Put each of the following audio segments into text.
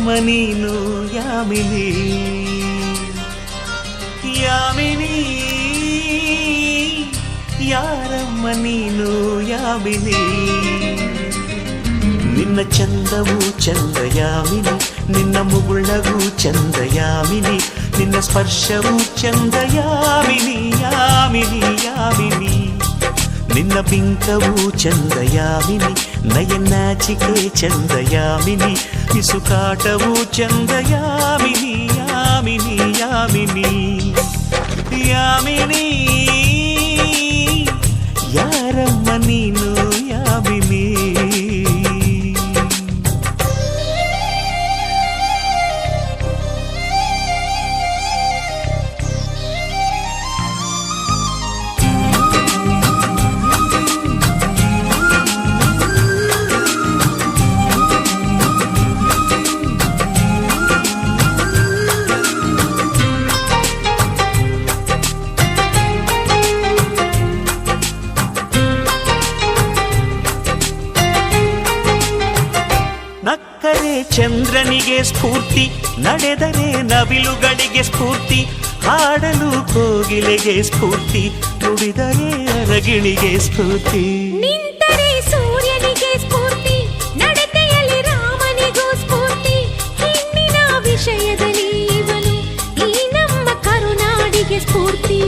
ಯಾರಮ್ಮ ನೀನು ಯಾಮಿನಿ ಯಾಮಿನಿ ಯಾರಮ್ಮ ನೀನು ಯಾಮಿನಿ ನಿನ್ನ ಚಂದವು ಚಂದ ಯಾಮಿನಿ ನಿನ್ನ ಮುಗುಳ್ನಗೂ ಚಂದ ಯಾಮಿನಿ ನಿನ್ನ ಸ್ಪರ್ಶವು ಚಂದ ಯಾಮಿನಿ ಯಾಮಿನಿ ಯಾಮಿನಿ ನಿನ್ನ ಬಿಂಕವು ಚಂದ ಯಾಮಿನಿ ನಯನಾಚಿಕೆ ಚಂದ ಯಾಮಿನಿ ಪಿಸುಕಾಟವು ಚಂದ ಯಾಮಿನಿ ಯಾಮಿನಿ ಯಾಮಿನಿ ಯಾಮಿನಿ ಯಾರಮ್ಮ ನೀನು ಯಾಮಿನಿ ನಕ್ಕರೆ ಚಂದ್ರನಿಗೆ ಸ್ಫೂರ್ತಿ ನಡೆದರೆ ನವಿಲುಗಳಿಗೆ ಸ್ಫೂರ್ತಿ ಹಾಡಲು ಕೋಗಿಲೆಗೆ ಸ್ಫೂರ್ತಿ ನುಡಿದರೆ ಅರಗಿಣಿಗೆ ಸ್ಫೂರ್ತಿ ನಿಂತರೆ ಸೂರ್ಯನಿಗೆ ಸ್ಫೂರ್ತಿ ನಡತೆಯಲ್ಲಿ ರಾಮನಿಗೂ ಸ್ಫೂರ್ತಿ ಹೆಣ್ಣಿನ ವಿಷಯದಲ್ಲಿ ಇವನು ಈ ನಮ್ಮ ಕರುನಾಡಿಗೆ ಸ್ಫೂರ್ತಿ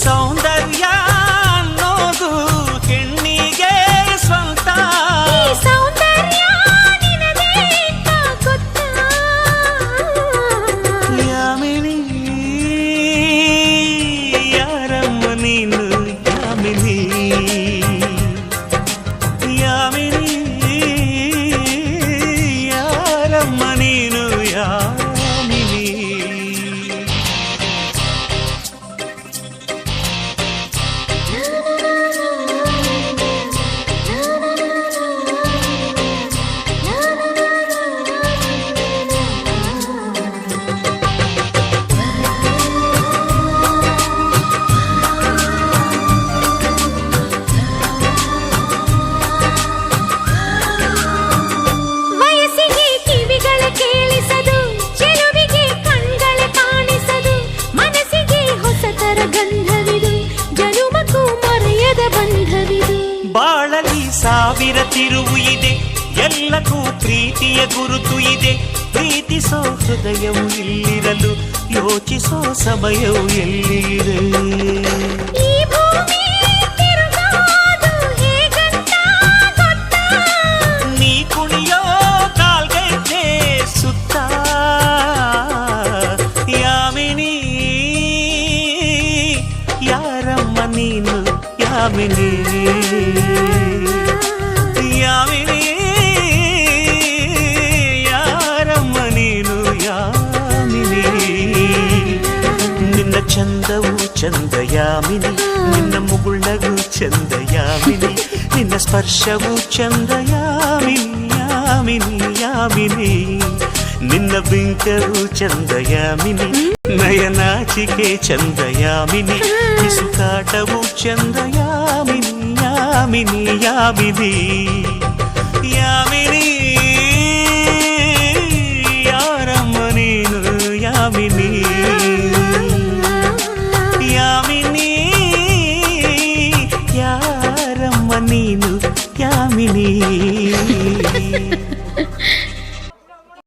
ಸೌಂದರ್ಯ ಅನ್ನೋದು ಹೆಣ್ಣಿಗೆ ಸ್ವಂತ ಸೌಂದರ್ಯ ನಿನಗೆ ಗೊತ್ತಾ ಯಾಮಿನಿ ಯಾರಮ್ಮ ನೀನು ಯಾಮಿನಿ ಯಾಮಿನಿ ಯಾರಮ್ಮ ನೀನು ಯಾಮಿನಿ ವಯಸ್ಸಿಗೆ ಕಿವಿಗಳ ಕೇಳಿಸದು ಚೆಲುವಿಗೆ ಕಣ್ಗಳ ಕಾಣಿಸದು ಮನಸ್ಸಿಗೆ ಹೊಸತರ ಗಂಧವಿದು ಜನುಮಕ್ಕೂ ಮರೆಯದ ಬಂಧವಿದು ಬಾಳಲಿ ಸಾವಿರ ತಿರುವು ಇದೆ ಎಲ್ಲಕ್ಕೂ ಪ್ರೀತಿಯ ಗುರುತು ಇದೆ ಪ್ರೀತಿಸೋ ಹೃದಯವು ಇಲ್ಲಿರಲು ಯೋಚಿಸೋ ಸಮಯವು ಎಲ್ಲಿದೆ ಈ ಭೂಮಿ ತಿರುಗೋದು ಹೇಗಂತ ಗೊತ್ತಾ ನೀ ಕುಣಿಯೋ ಕಾಲ್ಗೆಜ್ಜೆ ಸುತ್ತ ಯಾಮಿನಿ ಯಾರಮ್ಮ ನೀನು ಯಾಮಿನಿ ಯಾಮಿನಿ ಯಾರಮ್ಮ ನೀನು ಯಾಮಿನಿ ನಿನ್ನ ಚಂದವು ಚಂದ ಯಾಮಿನಿ ನಿನ್ನ ಮುಗುಳ್ನಗೂ ಚಂದ ಯಾಮಿನಿ ನಿನ್ನ ಸ್ಪರ್ಶವು ಚಂದ ಯಾಮಿನಿ ಯಾಮಿನಿ ಯಾಮಿನಿ ನಿನ್ನ ಬಿಂಕವು ಚಂದ ಯಾಮಿನಿ ನಯನಾಚಿಕೆ ಚಂದ ಯಾಮಿನಿ ಪಿಸುಕಾಟವು ಚಂದ ಯಾಮಿನಿ ಯಾಮಿನಿ ಯಾಮಿನಿ ಯಾಮಿನಿ ಯಾರಮ್ಮ ನೀನು ಯಾಮಿನಿ ಯಾಮಿನಿ ಯಾರಮ್ಮ ನೀನು ಯಾಮಿನಿ